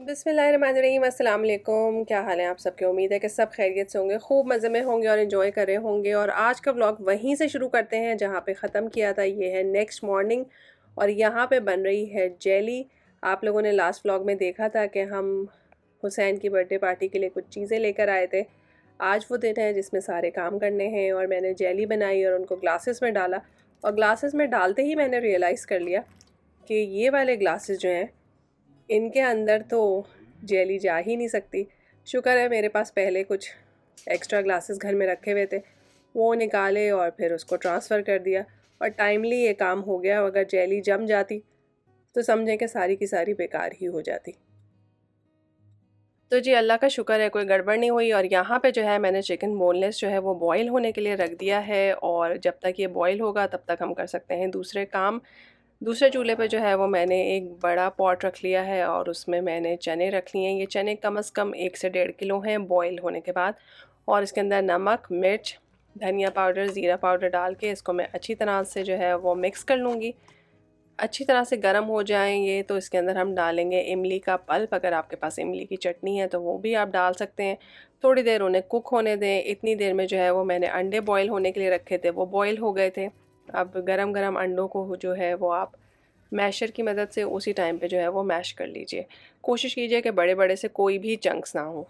बिस्मिल्लाहिर्रहमानिर्रहीम, अस्सलाम वालेकुम। क्या हाल है आप सबके? उम्मीद है कि सब खैरियत से होंगे, खूब मज़े में होंगे और इन्जॉय कर रहे होंगे। और आज का व्लॉग वहीं से शुरू करते हैं जहाँ पे ख़त्म किया था। ये है नेक्स्ट मॉर्निंग और यहाँ पे बन रही है जेली। आप लोगों ने लास्ट व्लॉग में देखा था कि हम हुसैन की बर्थडे पार्टी के लिए कुछ चीज़ें लेकर आए थे। आज वो दिन है जिसमें सारे काम करने हैं और मैंने जेली बनाई और उनको ग्लासेस में डाला। और ग्लासेस में डालते ही मैंने रियलाइज़ कर लिया कि ये वाले ग्लासेस जो हैं इनके अंदर तो जेली जा ही नहीं सकती। शुक्र है मेरे पास पहले कुछ एक्स्ट्रा ग्लासेस घर में रखे हुए थे, वो निकाले और फिर उसको ट्रांसफ़र कर दिया और टाइमली ये काम हो गया। अगर जेली जम जाती तो समझें कि सारी की सारी बेकार ही हो जाती। तो जी अल्लाह का शुक्र है कोई गड़बड़ नहीं हुई। और यहाँ पे जो है मैंने चिकन बोनलेस जो है वो बॉईल होने के लिए रख दिया है और जब तक ये बॉईल होगा तब तक हम कर सकते हैं दूसरे काम। दूसरे चूल्हे पे जो है वो मैंने एक बड़ा पॉट रख लिया है और उसमें मैंने चने रख लिए हैं। ये चने कम से कम 1 से 1.5 किलो हैं बॉईल होने के बाद। और इसके अंदर नमक, मिर्च, धनिया पाउडर, ज़ीरा पाउडर डाल के इसको मैं अच्छी तरह से जो है वो मिक्स कर लूँगी। अच्छी तरह से गर्म हो जाएं ये तो इसके अंदर हम डालेंगे इमली का पल्प। अगर आपके पास इमली की चटनी है तो वो भी आप डाल सकते हैं। थोड़ी देर उन्हें कुक होने दें। इतनी देर में जो है वो मैंने अंडे बॉईल होने के लिए रखे थे, वो बॉईल हो गए थे। अब गरम गरम अंडों को जो है वो आप मैशर की मदद से उसी टाइम पे जो है वो मैश कर लीजिए। कोशिश कीजिए कि बड़े बड़े से कोई भी चंक्स ना हो।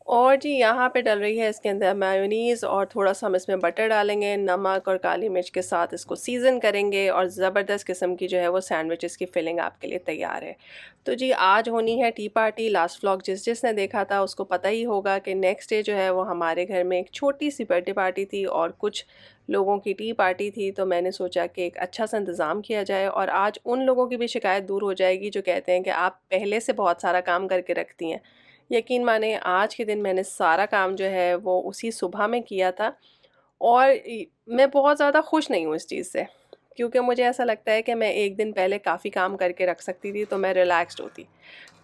और जी यहाँ पे डल रही है इसके अंदर मेयोनीज़ और थोड़ा सा हम इसमें बटर डालेंगे, नमक और काली मिर्च के साथ इसको सीज़न करेंगे और ज़बरदस्त किस्म की जो है वो सैंडविचेस की फिलिंग आपके लिए तैयार है। तो जी आज होनी है टी पार्टी। लास्ट व्लॉग जिसने देखा था उसको पता ही होगा कि नेक्स्ट डे जो है वो हमारे घर में एक छोटी सी बर्थडे पार्टी थी और कुछ लोगों की टी पार्टी थी। तो मैंने सोचा कि एक अच्छा सा इंतज़ाम किया जाए और आज उन लोगों की भी शिकायत दूर हो जाएगी जो कहते हैं कि आप पहले से बहुत सारा काम करके रखती हैं। यकीन माने आज के दिन मैंने सारा काम जो है वो उसी सुबह में किया था। और मैं बहुत ज़्यादा खुश नहीं हूँ इस चीज़ से, क्योंकि मुझे ऐसा लगता है कि मैं एक दिन पहले काफ़ी काम करके रख सकती थी तो मैं रिलैक्स्ड होती।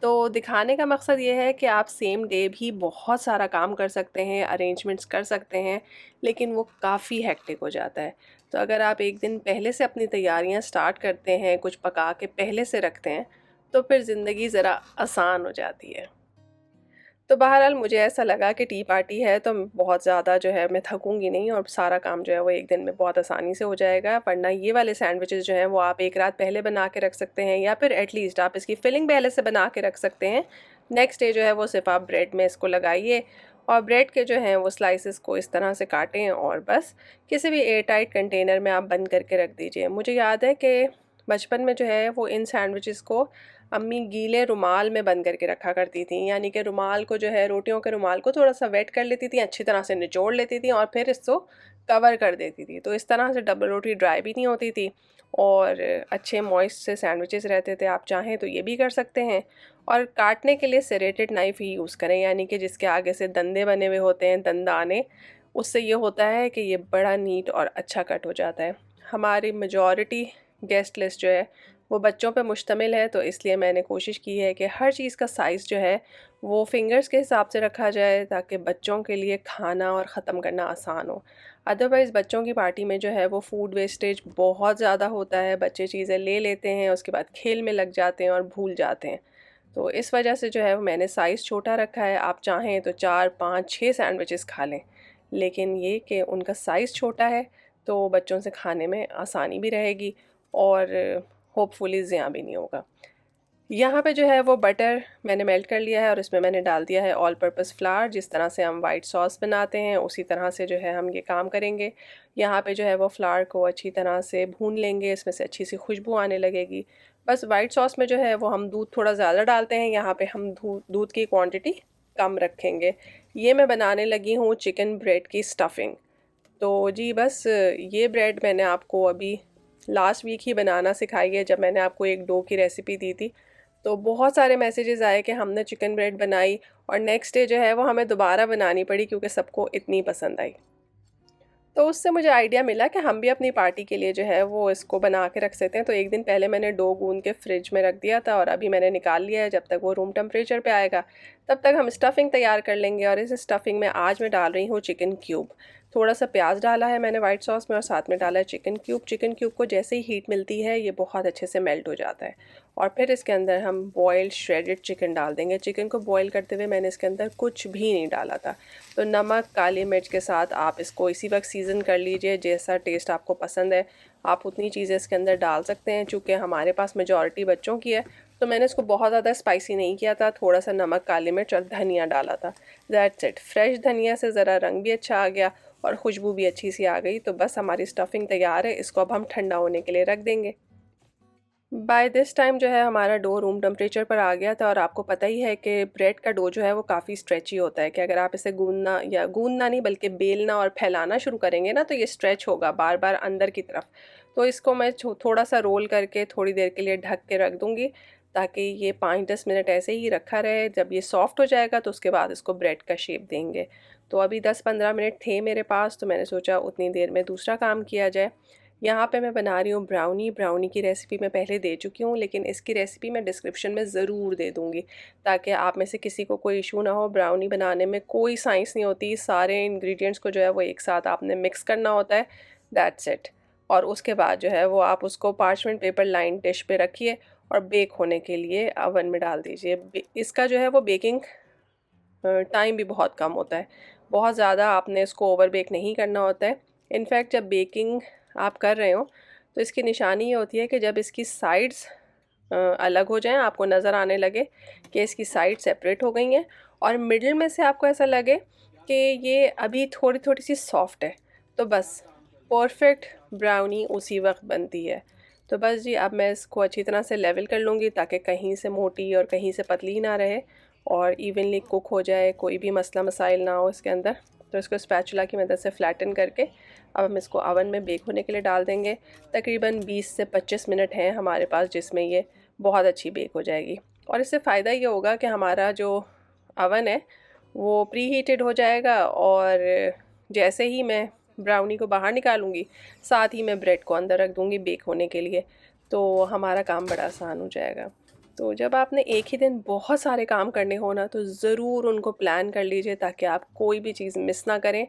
तो दिखाने का मकसद ये है कि आप सेम डे भी बहुत सारा काम कर सकते हैं, अरेंजमेंट्स कर सकते हैं, लेकिन वो काफ़ी हेक्टिक हो जाता है। तो अगर आप एक दिन पहले से अपनी तैयारियां स्टार्ट करते हैं, कुछ पका के पहले से रखते हैं, तो फिर ज़िंदगी ज़रा आसान हो जाती है। तो बहरहाल मुझे ऐसा लगा कि टी पार्टी है तो बहुत ज़्यादा जो है मैं थकूंगी नहीं और सारा काम जो है वो एक दिन में बहुत आसानी से हो जाएगा। वरना ये वाले सैंडविचेस जो हैं वो आप एक रात पहले बना के रख सकते हैं या फिर एटलीस्ट आप इसकी फिलिंग पहले से बना के रख सकते हैं। नेक्स्ट डे जो है वो सिर्फ आप ब्रेड में इसको लगाइए और ब्रेड के जो हैं वो स्लाइसेस को इस तरह से काटें और बस किसी भी एयर टाइट कंटेनर में आप बंद करके रख दीजिए। मुझे याद है कि बचपन में जो है वो इन सैंडविचेस को अम्मी गीले रुमाल में बंद करके रखा करती थी। यानी कि रुमाल को जो है, रोटियों के रुमाल को थोड़ा सा वेट कर लेती थी, अच्छी तरह से निचोड़ लेती थी और फिर इसको कवर कर देती थी। तो इस तरह से डबल रोटी ड्राई भी नहीं होती थी और अच्छे मॉइस्ट से सैंडविचेस रहते थे। आप चाहें तो ये भी कर सकते हैं। और काटने के लिए सेरेटेड नाइफ़ ही यूज़ करें, यानी कि जिसके आगे से दंदे बने हुए होते हैं, दंदाने। उससे ये होता है कि ये बड़ा नीट और अच्छा कट हो जाता है। हमारी मेजॉरिटी गेस्ट लिस्ट जो है वो बच्चों पे मुश्तमिल है, तो इसलिए मैंने कोशिश की है कि हर चीज़ का साइज़ जो है वो फिंगर्स के हिसाब से रखा जाए ताकि बच्चों के लिए खाना और ख़त्म करना आसान हो। अदरवाइज़ बच्चों की पार्टी में जो है वो फूड वेस्टेज बहुत ज़्यादा होता है। बच्चे चीज़ें ले लेते हैं, उसके बाद खेल में लग जाते हैं और भूल जाते हैं। तो इस वजह से जो है वो मैंने साइज़ छोटा रखा है। आप चाहें तो 4, 5, 6 सैंडविचेस खा लें, लेकिन ये कि उनका साइज़ छोटा है तो बच्चों से खाने में आसानी भी रहेगी और होपफुली ज़िया भी नहीं होगा। यहाँ पे जो है वो बटर मैंने मेल्ट कर लिया है और इसमें मैंने डाल दिया है ऑल पर्पस फ्लावर। जिस तरह से हम वाइट सॉस बनाते हैं उसी तरह से जो है हम ये काम करेंगे। यहाँ पे जो है वो फ्लावर को अच्छी तरह से भून लेंगे, इसमें से अच्छी सी खुशबू आने लगेगी। बस वाइट सॉस में जो है वो हम दूध थोड़ा ज़्यादा डालते हैं, यहाँ पे हम दूध की क्वांटिटी कम रखेंगे। ये मैं बनाने लगी हूँ चिकन ब्रेड की स्टफिंग। तो जी बस ये ब्रेड मैंने आपको अभी लास्ट वीक ही बनाना सिखाई है, जब मैंने आपको एक डो की रेसिपी दी थी। तो बहुत सारे मैसेजेस आए कि हमने चिकन ब्रेड बनाई और नेक्स्ट डे जो है वो हमें दोबारा बनानी पड़ी क्योंकि सबको इतनी पसंद आई। तो उससे मुझे आइडिया मिला कि हम भी अपनी पार्टी के लिए जो है वो इसको बना के रख सकते हैं। तो एक दिन पहले मैंने डो गूंद के फ्रिज में रख दिया था और अभी मैंने निकाल लिया है। जब तक वो रूम टेम्परेचर पे आएगा तब तक हम स्टफ़िंग तैयार कर लेंगे। और इस स्टफ़िंग में आज मैं डाल रही हूँ चिकन क्यूब। थोड़ा सा प्याज डाला है मैंने वाइट सॉस में और साथ में डाला है चिकन क्यूब। चिकन क्यूब को जैसे ही हीट मिलती है ये बहुत अच्छे से मेल्ट हो जाता है और फिर इसके अंदर हम बॉइल्ड श्रेडेड चिकन डाल देंगे। चिकन को बॉईल करते हुए मैंने इसके अंदर कुछ भी नहीं डाला था। तो नमक, काली मिर्च के साथ आप इसको इसी वक्त सीज़न कर लीजिए, जैसा टेस्ट आपको पसंद है आप उतनी चीज़ें इसके अंदर डाल सकते हैं। चूँकि हमारे पास मेजॉरिटी बच्चों की है तो मैंने इसको बहुत ज़्यादा स्पाइसी नहीं किया था, थोड़ा सा नमक, काली मिर्च और धनिया डाला था। That's it. फ्रेश धनिया से ज़रा रंग भी अच्छा आ गया और खुशबू भी अच्छी सी आ गई। तो बस हमारी स्टफिंग तैयार है। इसको अब हम ठंडा होने के लिए रख देंगे। बाय दिस टाइम जो है हमारा डो रूम टेम्परेचर पर आ गया था और आपको पता ही है कि ब्रेड का डो जो है वो काफ़ी स्ट्रेची होता है कि अगर आप इसे गूंदना नहीं बल्कि बेलना और फैलाना शुरू करेंगे ना तो ये स्ट्रेच होगा बार बार अंदर की तरफ। तो इसको मैं थोड़ा सा रोल करके थोड़ी देर के लिए ढक के रख दूँगी ताकि ये 5-10 मिनट ऐसे ही रखा रहे। जब ये सॉफ्ट हो जाएगा तो उसके बाद इसको ब्रेड का शेप देंगे। तो अभी 10-15 मिनट थे मेरे पास तो मैंने सोचा उतनी देर में दूसरा काम किया जाए। यहाँ पे मैं बना रही हूँ ब्राउनी की रेसिपी मैं पहले दे चुकी हूँ, लेकिन इसकी रेसिपी मैं डिस्क्रिप्शन में ज़रूर दे दूँगी ताकि आप में से किसी को कोई इशू ना हो। ब्राउनी बनाने में कोई साइंस नहीं होती, सारे इंग्रेडिएंट्स को जो है वो एक साथ आपने मिक्स करना होता है, दैट्स इट। और उसके बाद जो है वो आप उसको पार्चमेंट पेपर लाइन डिश पे रखिए और बेक होने के लिए ओवन में डाल दीजिए। इसका जो है वो बेकिंग टाइम भी बहुत कम होता है, बहुत ज़्यादा आपने इसको ओवर बेक नहीं करना होता है। इनफैक्ट जब बेकिंग आप कर रहे हो तो इसकी निशानी ये होती है कि जब इसकी साइड्स अलग हो जाएं, आपको नज़र आने लगे कि इसकी साइड सेपरेट हो गई हैं और मिडिल में से आपको ऐसा लगे कि ये अभी थोड़ी थोड़ी सी सॉफ्ट है, तो बस परफेक्ट ब्राउनी उसी वक्त बनती है। तो बस जी अब मैं इसको अच्छी तरह से लेवल कर लूँगी ताकि कहीं से मोटी और कहीं से पतली ना रहे और इवनली कुक हो जाए, कोई भी मसला मसाइल ना हो इसके अंदर। तो इसको स्पैचुला की मदद से फ्लैटन करके अब हम इसको ओवन में बेक होने के लिए डाल देंगे। तकरीबन 20 से 25 मिनट हैं हमारे पास जिसमें ये बहुत अच्छी बेक हो जाएगी। और इससे फ़ायदा ये होगा कि हमारा जो ओवन है वो प्री हीटेड हो जाएगा और जैसे ही मैं ब्राउनी को बाहर निकालूंगी साथ ही मैं ब्रेड को अंदर रख दूंगी बेक होने के लिए, तो हमारा काम बड़ा आसान हो जाएगा। तो जब आपने एक ही दिन बहुत सारे काम करने हो ना तो ज़रूर उनको प्लान कर लीजिए ताकि आप कोई भी चीज़ मिस ना करें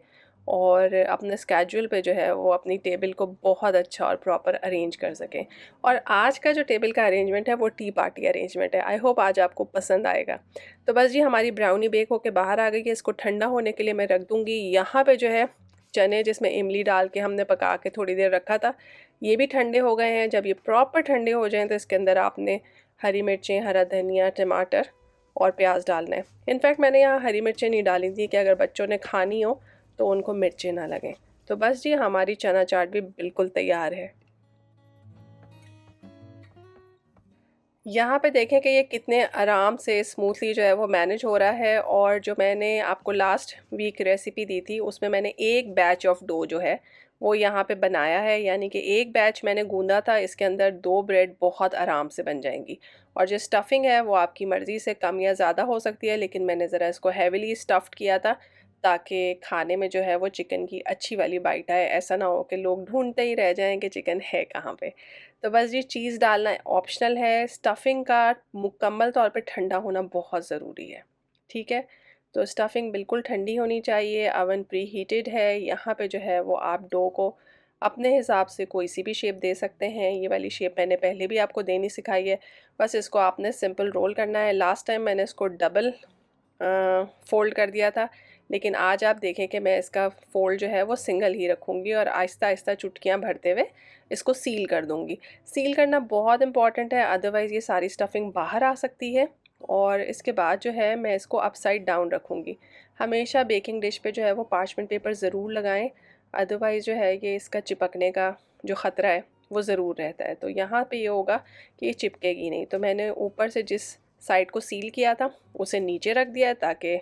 और अपने स्केड्यूल पे जो है वो अपनी टेबल को बहुत अच्छा और प्रॉपर अरेंज कर सकें। और आज का जो टेबल का अरेंजमेंट है वो टी पार्टी अरेंजमेंट है। आई होप आज आपको पसंद आएगा। तो बस जी हमारी ब्राउनी बेक होके बाहर आ गई है, इसको ठंडा होने के लिए मैं रख दूँगी। यहाँ पे जो है चने जिसमें इमली डाल के हमने पका के थोड़ी देर रखा था ये भी ठंडे हो गए हैं। जब ये प्रॉपर ठंडे हो जाएं तो इसके अंदर आपने हरी मिर्चें, हरा धनिया, टमाटर और प्याज डालना है। इनफैक्ट मैंने यहाँ हरी मिर्चें नहीं डाली थी कि अगर बच्चों ने खानी हो तो उनको मिर्चें ना लगें। तो बस जी हमारी चना चाट भी बिल्कुल तैयार है। यहाँ पे देखें कि ये कितने आराम से स्मूथली जो है वो मैनेज हो रहा है। और जो मैंने आपको लास्ट वीक रेसिपी दी थी उसमें मैंने एक बैच ऑफ डो जो है वो यहाँ पे बनाया है, यानी कि एक बैच मैंने गूंदा था, इसके अंदर 2 ब्रेड बहुत आराम से बन जाएंगी। और जो स्टफिंग है वो आपकी मर्ज़ी से कम या ज़्यादा हो सकती है, लेकिन मैंने ज़रा इसको हैवीली स्टफ़्ड किया था ताकि खाने में जो है वो चिकन की अच्छी वाली बाइट आए। ऐसा ना हो कि लोग ढूंढते ही रह जाएं कि चिकन है कहाँ पे। तो बस ये चीज़ डालना ऑप्शनल है। स्टफिंग का मुकम्मल तौर पे ठंडा होना बहुत ज़रूरी है, ठीक है। तो स्टफिंग बिल्कुल ठंडी होनी चाहिए। ओवन प्री हीटेड है। यहाँ पे जो है वो आप डो को अपने हिसाब से कोई सी भी शेप दे सकते हैं। ये वाली शेप मैंने पहले भी आपको देनी सिखाई है। बस इसको आपने सिंपल रोल करना है। लास्ट टाइम मैंने इसको डबल फ़ोल्ड कर दिया था, लेकिन आज आप देखें कि मैं इसका फ़ोल्ड जो है वो सिंगल ही रखूँगी और आहिस्ता आहिस्ता चुटकियाँ भरते हुए इसको सील कर दूँगी। सील करना बहुत इम्पॉर्टेंट है, अदरवाइज़ ये सारी स्टफिंग बाहर आ सकती है। और इसके बाद जो है मैं इसको अपसाइड डाउन रखूँगी। हमेशा बेकिंग डिश पे जो है वो पार्चमेंट पेपर ज़रूर लगाएं, अदरवाइज़ जो है ये इसका चिपकने का जो ख़तरा है वो ज़रूर रहता है। तो यहाँ पे ये होगा कि ये चिपकेगी नहीं। तो मैंने ऊपर से जिस साइड को सील किया था उसे नीचे रख दिया है ताकि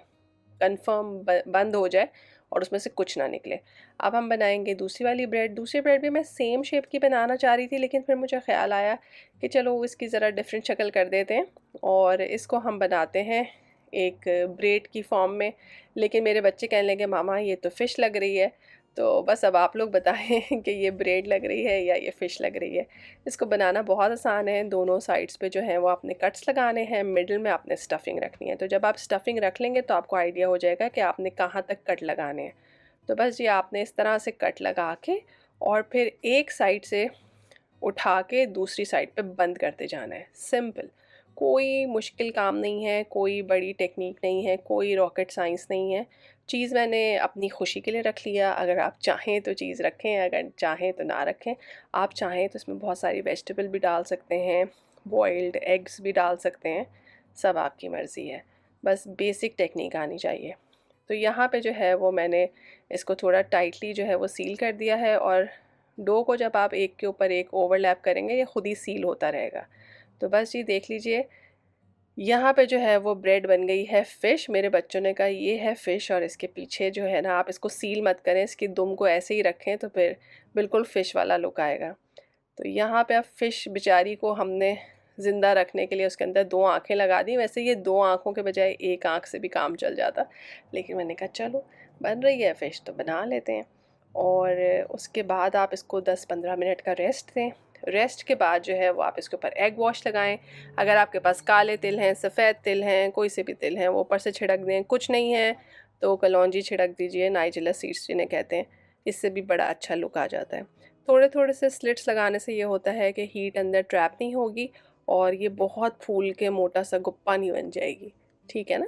कंफर्म बंद हो जाए और उसमें से कुछ ना निकले। अब हम बनाएंगे दूसरी वाली ब्रेड। दूसरी ब्रेड भी मैं सेम शेप की बनाना चाह रही थी, लेकिन फिर मुझे ख़्याल आया कि चलो इसकी ज़रा डिफरेंट शक्ल कर देते हैं और इसको हम बनाते हैं एक ब्रेड की फॉर्म में। लेकिन मेरे बच्चे कहने लगे मामा ये तो फ़िश लग रही है। तो बस अब आप लोग बताएं कि ये ब्रेड लग रही है या ये फ़िश लग रही है। इसको बनाना बहुत आसान है। दोनों साइड्स पे जो है वो आपने कट्स लगाने हैं, मिडिल में आपने स्टफिंग रखनी है। तो जब आप स्टफिंग रख लेंगे तो आपको आइडिया हो जाएगा कि आपने कहाँ तक कट लगाने हैं। तो बस जी आपने इस तरह से कट लगा के और फिर एक साइड से उठा के दूसरी साइड पे बंद करते जाना है। सिंपल, कोई मुश्किल काम नहीं है, कोई बड़ी टेक्निक नहीं है, कोई रॉकेट साइंस नहीं है। चीज़ मैंने अपनी खुशी के लिए रख लिया, अगर आप चाहें तो चीज़ रखें, अगर चाहें तो ना रखें। आप चाहें तो इसमें बहुत सारी वेजिटेबल भी डाल सकते हैं, बॉइल्ड एग्स भी डाल सकते हैं, सब आपकी मर्ज़ी है। बस बेसिक टेक्निक आनी चाहिए। तो यहाँ पे जो है वो मैंने इसको थोड़ा टाइटली जो है वो सील कर दिया है, और डो को जब आप एक के ऊपर एक ओवरलैप करेंगे ये खुद ही सील होता रहेगा। तो बस जी देख लीजिए, यहाँ पे जो है वो ब्रेड बन गई है फ़िश। मेरे बच्चों ने कहा ये है फ़िश, और इसके पीछे जो है ना, आप इसको सील मत करें, इसकी दुम को ऐसे ही रखें तो फिर बिल्कुल फ़िश वाला लुक आएगा। तो यहाँ पे अब फ़िश बेचारी को हमने ज़िंदा रखने के लिए उसके अंदर 2 आँखें लगा दी। वैसे ये 2 आँखों के बजाय 1 आँख से भी काम चल जाता, लेकिन मैंने कहा चलो बन रही है फ़िश तो बना लेते हैं। और उसके बाद आप इसको 10-15 मिनट का रेस्ट दें। रेस्ट के बाद जो है वो आप इसके ऊपर एग वॉश लगाएं। अगर आपके पास काले तिल हैं, सफ़ेद तिल हैं, कोई से भी तिल हैं, वो ऊपर से छिड़क दें। कुछ नहीं है तो कलौंजी छिड़क दीजिए, नाइजेला सीड्स जिन्हें कहते हैं, इससे भी बड़ा अच्छा लुक आ जाता है। थोड़े थोड़े से स्लिट्स लगाने से ये होता है कि हीट अंदर ट्रैप नहीं होगी और ये बहुत फूल के मोटा सा गुप्पा नहीं बन जाएगी। ठीक है ना?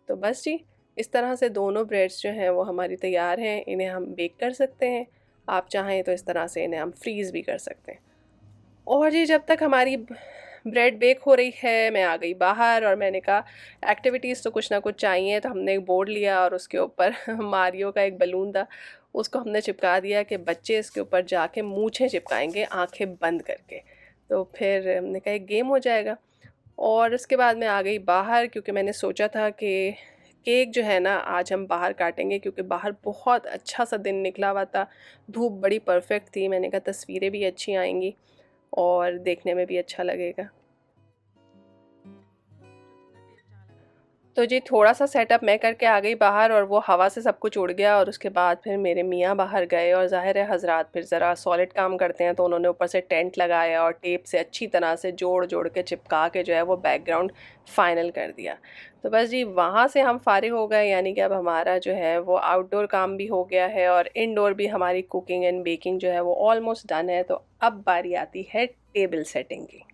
तो बस जी, इस तरह से दोनों ब्रेड्स जो हैं वो हमारी तैयार हैं। इन्हें हम बेक कर सकते हैं। आप चाहें तो इस तरह से इन्हें हम फ्रीज़ भी कर सकते हैं। और जी जब तक हमारी ब्रेड बेक हो रही है, मैं आ गई बाहर और मैंने कहा एक्टिविटीज़ तो कुछ ना कुछ चाहिए। तो हमने एक बोर्ड लिया और उसके ऊपर मारियो का एक बलून था, उसको हमने चिपका दिया कि बच्चे इसके ऊपर जाके मूंछें चिपकाएंगे आंखें बंद करके। तो फिर हमने कहा एक गेम हो जाएगा। और उसके बाद मैं आ गई बाहर, क्योंकि मैंने सोचा था कि केक जो है ना आज हम बाहर काटेंगे, क्योंकि बाहर बहुत अच्छा सा दिन निकला हुआ था, धूप बड़ी परफेक्ट थी। मैंने कहा तस्वीरें भी अच्छी आएंगी और देखने में भी अच्छा लगेगा। तो जी थोड़ा-सा सेटअप मैं करके आ गई बाहर और वो हवा से सब कुछ उड़ गया, और उसके बाद फिर मेरे मियाँ बाहर गए, और ज़ाहिर है हज़रात फिर ज़रा सॉलिड काम करते हैं, तो उन्होंने ऊपर से टेंट लगाया और टेप से अच्छी तरह से जोड़-जोड़ के चिपका के जो है वो बैकग्राउंड फ़ाइनल कर दिया। तो बस जी वहाँ से हम फ़ारिग हो गए, यानी कि अब हमारा जो है वो आउटडोर काम भी हो गया है और इनडोर भी हमारी कुकिंग एंड बेकिंग जो है वो ऑलमोस्ट डन है। तो अब बारी आती है टेबल सेटिंग की।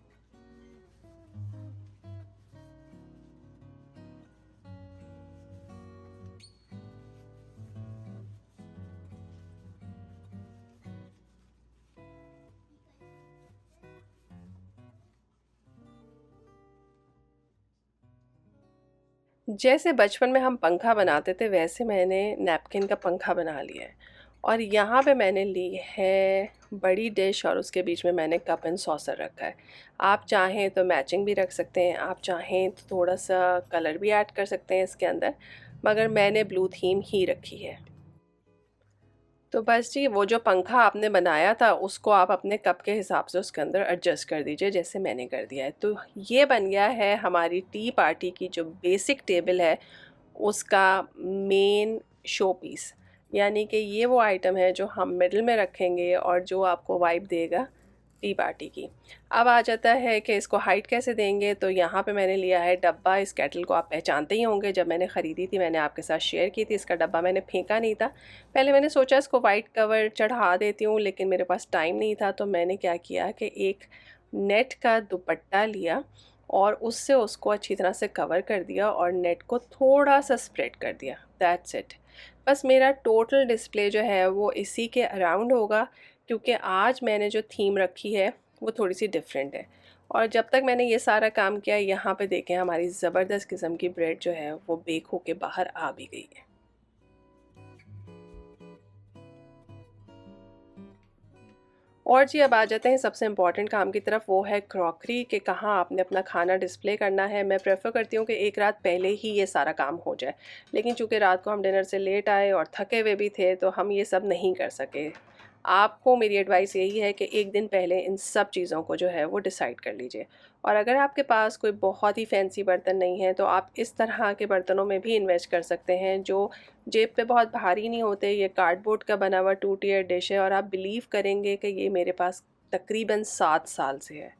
जैसे बचपन में हम पंखा बनाते थे, वैसे मैंने नैपकिन का पंखा बना लिया है। और यहाँ पे मैंने ली है बड़ी डिश और उसके बीच में मैंने कप एंड सॉसर रखा है। आप चाहें तो मैचिंग भी रख सकते हैं, आप चाहें तो थोड़ा सा कलर भी ऐड कर सकते हैं इसके अंदर, मगर मैंने ब्लू थीम ही रखी है। तो बस जी वो जो पंखा आपने बनाया था उसको आप अपने कप के हिसाब से उसके अंदर एडजस्ट कर दीजिए, जैसे मैंने कर दिया है। तो ये बन गया है हमारी टी पार्टी की जो बेसिक टेबल है उसका मेन शो पीस। यानी कि ये वो आइटम है जो हम मिडल में रखेंगे और जो आपको वाइब देगा टी पार्टी की। अब आ जाता है कि इसको हाइट कैसे देंगे। तो यहाँ पे मैंने लिया है डब्बा। इस केटल को आप पहचानते ही होंगे, जब मैंने ख़रीदी थी मैंने आपके साथ शेयर की थी। इसका डब्बा मैंने फेंका नहीं था। पहले मैंने सोचा इसको वाइट कवर चढ़ा देती हूँ, लेकिन मेरे पास टाइम नहीं था। तो मैंने क्या किया कि एक नेट का दुपट्टा लिया और उससे उसको अच्छी तरह से कवर कर दिया और नेट को थोड़ा सा स्प्रेड कर दिया। That's it. बस मेरा टोटल डिस्प्ले जो है वो इसी के अराउंड होगा, क्योंकि आज मैंने जो थीम रखी है वो थोड़ी सी डिफरेंट है। और जब तक मैंने ये सारा काम किया, यहाँ पे देखें हमारी ज़बरदस्त किस्म की ब्रेड जो है वो बेक होके बाहर आ भी गई है। और जी अब आ जाते हैं सबसे इम्पॉर्टेंट काम की तरफ, वो है क्रॉकरी, कि कहाँ आपने अपना खाना डिस्प्ले करना है। मैं प्रेफर करती हूँ कि एक रात पहले ही ये सारा काम हो जाए, लेकिन चूँकि रात को हम डिनर से लेट आए और थके हुए भी थे तो हम ये सब नहीं कर सके। आपको मेरी एडवाइस यही है कि एक दिन पहले इन सब चीज़ों को जो है वो डिसाइड कर लीजिए। और अगर आपके पास कोई बहुत ही फैंसी बर्तन नहीं है तो आप इस तरह के बर्तनों में भी इन्वेस्ट कर सकते हैं जो जेब पे बहुत भारी नहीं होते। ये कार्डबोर्ड का बना हुआ 2 टियर डिश है और आप बिलीव करेंगे कि ये मेरे पास तकरीबन 7 साल से है।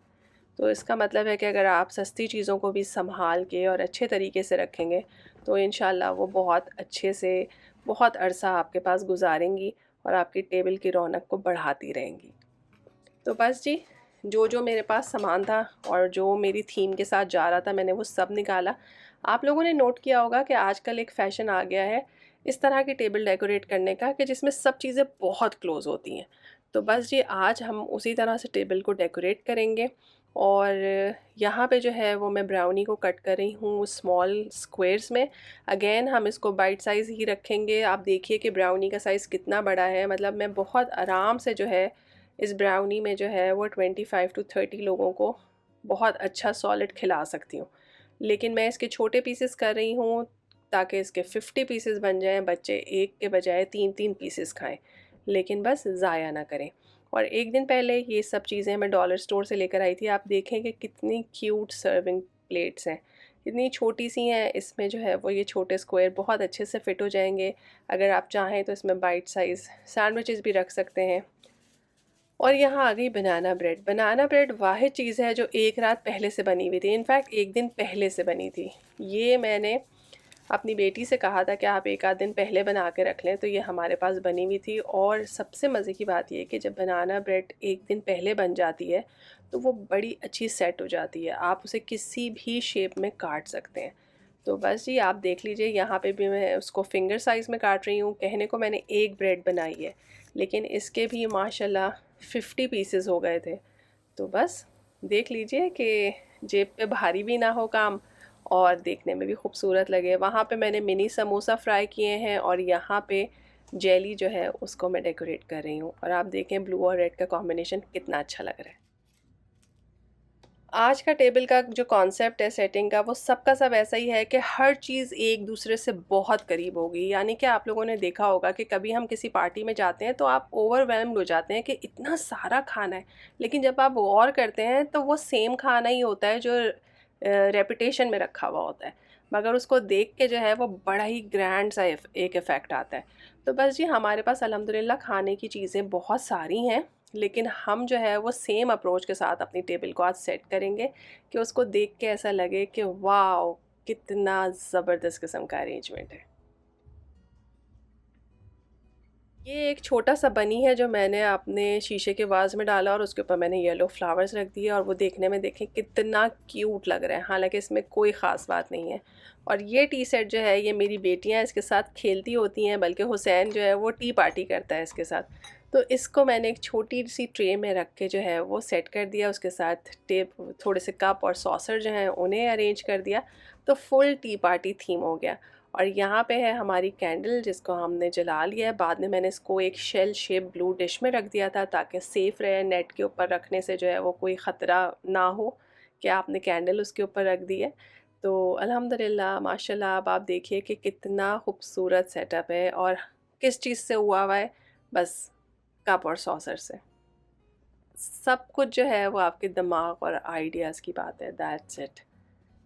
तो इसका मतलब है कि अगर आप सस्ती चीज़ों को भी संभाल के और अच्छे तरीके से रखेंगे तो इंशाल्लाह वो बहुत अच्छे से बहुत अरसा आपके पास गुजारेंगी और आपकी टेबल की रौनक को बढ़ाती रहेंगी। तो बस जी, जो जो मेरे पास सामान था और जो मेरी थीम के साथ जा रहा था मैंने वो सब निकाला। आप लोगों ने नोट किया होगा कि आजकल एक फ़ैशन आ गया है इस तरह की टेबल डेकोरेट करने का कि जिसमें सब चीज़ें बहुत क्लोज़ होती हैं। तो बस जी, आज हम उसी तरह से टेबल को डेकोरेट करेंगे। और यहाँ पे जो है वो मैं ब्राउनी को कट कर रही हूँ स्मॉल स्क्वेयर्स में। अगेन हम इसको बाइट साइज़ ही रखेंगे। आप देखिए कि ब्राउनी का साइज़ कितना बड़ा है, मतलब मैं बहुत आराम से जो है इस ब्राउनी में जो है वो 25 टू 30 लोगों को बहुत अच्छा सॉलिड खिला सकती हूँ। लेकिन मैं इसके छोटे पीसेस कर रही हूँ ताकि इसके 50 पीसेस बन जाएं, बच्चे एक के बजाय 3-3 पीसेस खाएं, लेकिन बस ज़ाया ना करें। और एक दिन पहले ये सब चीज़ें मैं डॉलर स्टोर से लेकर आई थी। आप देखें कि कितनी क्यूट सर्विंग प्लेट्स हैं, इतनी छोटी सी हैं। इसमें जो है वो ये छोटे स्क्वायर बहुत अच्छे से फिट हो जाएंगे। अगर आप चाहें तो इसमें बाइट साइज़ सैंडविचेस भी रख सकते हैं। और यहाँ आ गई बनाना ब्रेड। बनाना ब्रेड वाहिद चीज़ है जो एक रात पहले से बनी हुई थी, इनफैक्ट एक दिन पहले से बनी थी। ये मैंने अपनी बेटी से कहा था कि आप एक आध दिन पहले बना के रख लें, तो ये हमारे पास बनी हुई थी। और सबसे मज़े की बात ये कि जब बनाना ब्रेड एक दिन पहले बन जाती है तो वो बड़ी अच्छी सेट हो जाती है, आप उसे किसी भी शेप में काट सकते हैं। तो बस जी, आप देख लीजिए यहाँ पे भी मैं उसको फिंगर साइज़ में काट रही हूँ। कहने को मैंने एक ब्रेड बनाई है, लेकिन इसके भी माशाल्लाह 50 पीसेस हो गए थे। तो बस देख लीजिए कि जेब पे भारी भी ना हो काम और देखने में भी खूबसूरत लगे। वहाँ पे मैंने मिनी समोसा फ्राई किए हैं और यहाँ पे जेली जो है उसको मैं डेकोरेट कर रही हूँ। और आप देखें ब्लू और रेड का कॉम्बिनेशन कितना अच्छा लग रहा है। आज का टेबल का जो कॉन्सेप्ट है सेटिंग का, वो सबका सब ऐसा ही है कि हर चीज़ एक दूसरे से बहुत करीब होगी। यानी कि आप लोगों ने देखा होगा कि कभी हम किसी पार्टी में जाते हैं तो आप ओवरवेल्म्ड हो जाते हैं कि इतना सारा खाना है, लेकिन जब आप गौर करते हैं तो वो सेम खाना ही होता है जो रेपुटेशन में रखा हुआ होता है, मगर उसको देख के जो है वो बड़ा ही ग्रैंड सा एक इफ़ेक्ट आता है। तो बस जी, हमारे पास अल्हम्दुलिल्लाह खाने की चीज़ें बहुत सारी हैं, लेकिन हम जो है वो सेम अप्रोच के साथ अपनी टेबल को आज सेट करेंगे कि उसको देख के ऐसा लगे कि वाओ, कितना ज़बरदस्त किस्म का अरेंजमेंट है। ये एक छोटा सा बनी है जो मैंने अपने शीशे के वाज में डाला और उसके ऊपर मैंने येलो फ्लावर्स रख दिए और वो देखने में देखें कितना क्यूट लग रहा है। हालांकि इसमें कोई ख़ास बात नहीं है। और ये टी सेट जो है ये मेरी बेटियां इसके साथ खेलती होती हैं, बल्कि हुसैन जो है वो टी पार्टी करता है इसके साथ। तो इसको मैंने एक छोटी सी ट्रे में रख के जो है वो सेट कर दिया, उसके साथ टेप थोड़े से कप और सॉसर जो हैं उन्हें अरेंज कर दिया। तो फुल टी पार्टी थीम हो गया। और यहाँ पे है हमारी कैंडल जिसको हमने जला लिया है। बाद में मैंने इसको एक शेल शेप ब्लू डिश में रख दिया था ताकि सेफ़ रहे, नेट के ऊपर रखने से जो है वो कोई ख़तरा ना हो कि आपने कैंडल उसके ऊपर रख दी है। तो अल्हम्दुलिल्लाह माशाल्लाह, अब आप देखिए कि कितना खूबसूरत सेटअप है और किस चीज़ से हुआ है, बस कप और सॉसर से। सब कुछ जो है वो आपके दिमाग और आइडियाज़ की बात है, दैट्स इट।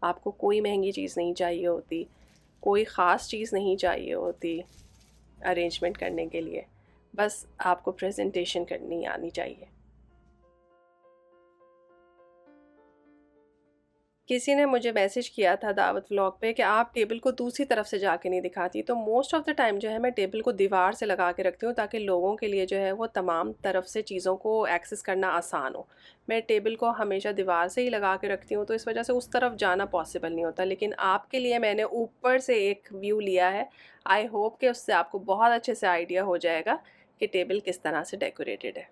आपको कोई महंगी चीज़ नहीं चाहिए होती, कोई ख़ास चीज़ नहीं चाहिए होती अरेंजमेंट करने के लिए, बस आपको प्रेजेंटेशन करनी आनी चाहिए। किसी ने मुझे मैसेज किया था दावत व्लॉग पे कि आप टेबल को दूसरी तरफ से जाके नहीं दिखाती। तो मोस्ट ऑफ़ द टाइम जो है मैं टेबल को दीवार से लगा के रखती हूँ ताकि लोगों के लिए जो है वो तमाम तरफ से चीज़ों को एक्सेस करना आसान हो। मैं टेबल को हमेशा दीवार से ही लगा के रखती हूँ, तो इस वजह से उस तरफ जाना पॉसिबल नहीं होता। लेकिन आपके लिए मैंने ऊपर से एक व्यू लिया है। आई होप कि उससे आपको बहुत अच्छे से आइडिया हो जाएगा कि टेबल किस तरह से डेकोरेटेड है।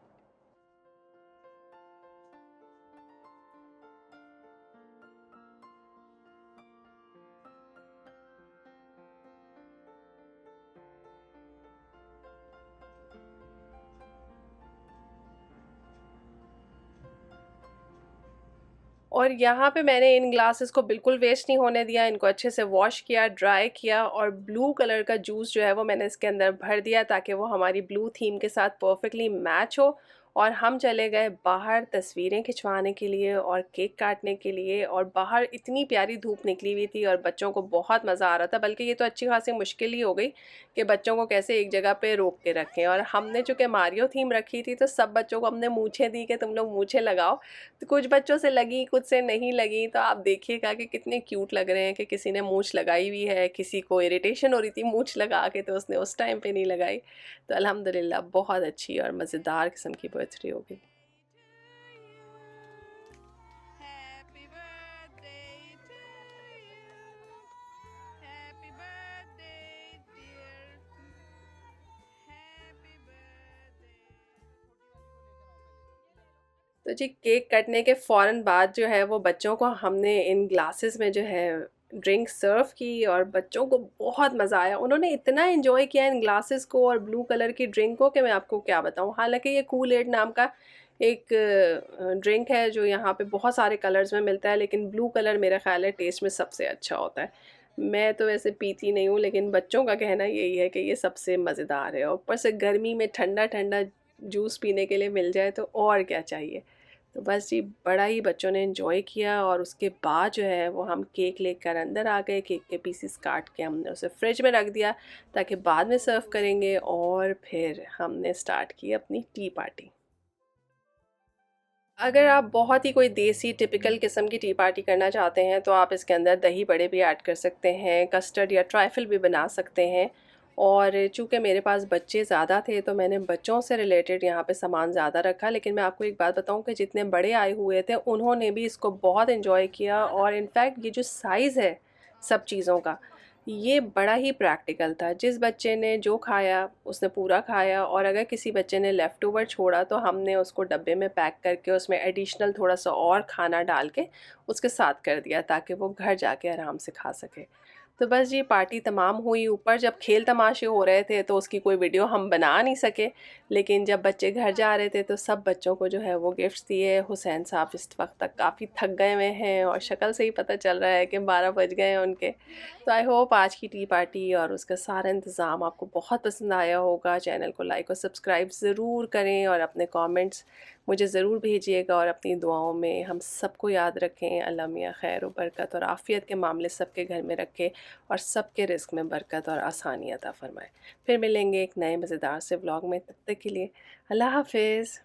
और यहाँ पे मैंने इन ग्लासेस को बिल्कुल वेस्ट नहीं होने दिया, इनको अच्छे से वॉश किया, ड्राई किया और ब्लू कलर का जूस जो है वो मैंने इसके अंदर भर दिया ताकि वो हमारी ब्लू थीम के साथ परफेक्टली मैच हो और हम चले गए बाहर तस्वीरें खिंचवाने के लिए और केक काटने के लिए। और बाहर इतनी प्यारी धूप निकली हुई थी और बच्चों को बहुत मज़ा आ रहा था, बल्कि ये तो अच्छी खासी मुश्किल ही हो गई कि बच्चों को कैसे एक जगह पे रोक के रखें। और हमने चूँकि मारियो थीम रखी थी तो सब बच्चों को हमने मूछें दी कि तुम लोग मूछें लगाओ। तो कुछ बच्चों से लगी, कुछ से नहीं लगी। तो आप देखिएगा कि कितने क्यूट लग रहे हैं कि किसी ने मूछ लगाई हुई है, किसी को इरिटेशन हो रही थी मूछ लगा के तो उसने उस टाइम पे नहीं लगाई। तो अल्हम्दुलिल्लाह बहुत अच्छी और मज़ेदार किस्म की बर्थडे हो गई। तो जी केक कटने के फ़ौरन बाद जो है वो बच्चों को हमने इन ग्लासेस में जो है ड्रिंक सर्व की और बच्चों को बहुत मज़ा आया। उन्होंने इतना एंजॉय किया इन ग्लासेस को और ब्लू कलर की ड्रिंक को कि मैं आपको क्या बताऊँ। हालांकि ये कूल एड नाम का एक ड्रिंक है जो यहाँ पे बहुत सारे कलर्स में मिलता है, लेकिन ब्लू कलर मेरा ख़्याल है टेस्ट में सबसे अच्छा होता है। मैं तो वैसे पीती नहीं हूँ, लेकिन बच्चों का कहना यही है कि ये सबसे मज़ेदार है। और ऊपर से गर्मी में ठंडा ठंडा जूस पीने के लिए मिल जाए तो और क्या चाहिए। तो बस जी बड़ा ही बच्चों ने एंजॉय किया। और उसके बाद जो है वो हम केक लेकर अंदर आ गए। केक के पीसेस काट के हमने उसे फ्रिज में रख दिया ताकि बाद में सर्व करेंगे। और फिर हमने स्टार्ट की अपनी टी पार्टी। अगर आप बहुत ही कोई देसी टिपिकल किस्म की टी पार्टी करना चाहते हैं तो आप इसके अंदर दही बड़े भी ऐड कर सकते हैं, कस्टर्ड या ट्राइफल भी बना सकते हैं। और चूँकि मेरे पास बच्चे ज़्यादा थे तो मैंने बच्चों से रिलेटेड यहाँ पे सामान ज़्यादा रखा। लेकिन मैं आपको एक बात बताऊँ कि जितने बड़े आए हुए थे उन्होंने भी इसको बहुत एंजॉय किया। और इनफैक्ट ये जो साइज़ है सब चीज़ों का, ये बड़ा ही प्रैक्टिकल था। जिस बच्चे ने जो खाया उसने पूरा खाया। और अगर किसी बच्चे ने लेफ़्ट ओवर छोड़ा तो हमने उसको डब्बे में पैक करके उसमें एडिशनल थोड़ा सा और खाना डाल के उसके साथ कर दिया ताकि वो घर जाके आराम से खा सके। तो बस जी पार्टी तमाम हुई। ऊपर जब खेल तमाशे हो रहे थे तो उसकी कोई वीडियो हम बना नहीं सके, लेकिन जब बच्चे घर जा रहे थे तो सब बच्चों को जो है वो गिफ्ट्स दिए। हुसैन साहब इस वक्त तक काफ़ी थक गए हुए हैं और शक्ल से ही पता चल रहा है कि 12 बज गए हैं उनके। तो आई होप आज की टी पार्टी और उसका सारा इंतज़ाम आपको बहुत पसंद आया होगा। चैनल को लाइक और सब्सक्राइब ज़रूर करें और अपने कमेंट्स मुझे ज़रूर भेजिएगा। और अपनी दुआओं में हम सबको याद रखें। अल्लाह मियाँ खैर व बरकत और आफ़ियत के मामले सबके घर में रखे और सबके रिस्क में बरकत और आसानी अता फ़रमाए। फिर मिलेंगे एक नए मज़ेदार से व्लॉग में, तब तक के लिए अल्लाह हाफ़िज़।